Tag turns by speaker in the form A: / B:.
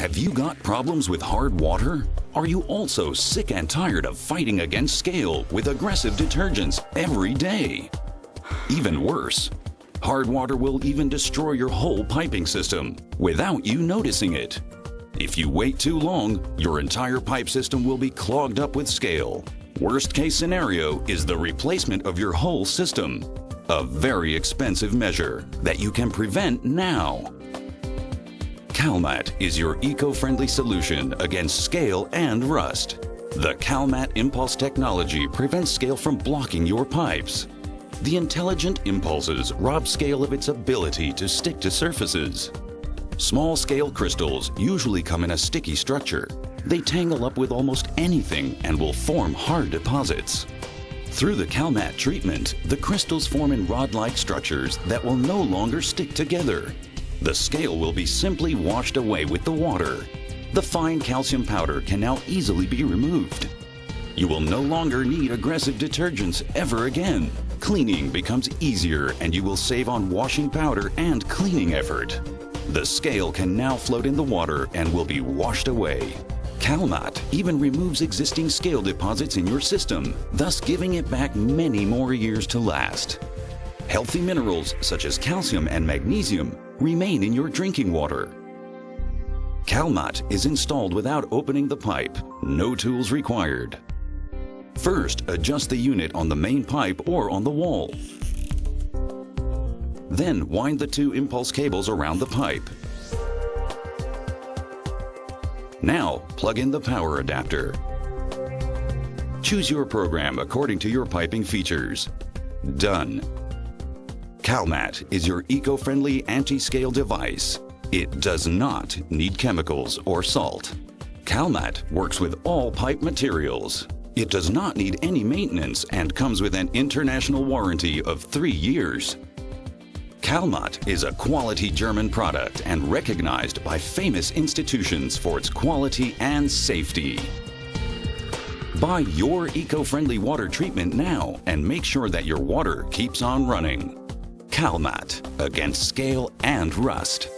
A: Have you got problems with hard water? Are you also sick and tired of fighting against scale with aggressive detergents every day? Even worse, hard water will even destroy your whole piping system without you noticing it. If you wait too long, your entire pipe system will be clogged up with scale. Worst case scenario is the replacement of your whole system. A very expensive measure that you can prevent now. Calmat is your eco-friendly solution against scale and rust. The Calmat Impulse technology prevents scale from blocking your pipes. The intelligent impulses rob scale of its ability to stick to surfaces. Small scale crystals usually come in a sticky structure. They tangle up with almost anything and will form hard deposits. Through the Calmat treatment, the crystals form in rod-like structures that will no longer stick together. The scale will be simply washed away with the water. The fine calcium powder can now easily be removed. You will no longer need aggressive detergents ever again. Cleaning becomes easier and you will save on washing powder and cleaning effort. The scale can now float in the water and will be washed away. Calmat even removes existing scale deposits in your system, thus giving it back many more years to last. Healthy minerals such as calcium and magnesium remain in your drinking water. Calmat is installed without opening the pipe, no tools required. First, adjust the unit on the main pipe or on the wall. Then wind the two impulse cables around the pipe. Now, plug in the power adapter. Choose your program according to your piping features. Done. Calmat is your eco-friendly anti-scale device. It does not need chemicals or salt. Calmat works with all pipe materials. It does not need any maintenance and comes with an international warranty of 3 years. Calmat is a quality German product and recognized by famous institutions for its quality and safety. Buy your eco-friendly water treatment now and make sure that your water keeps on running. Calmat, against scale and rust.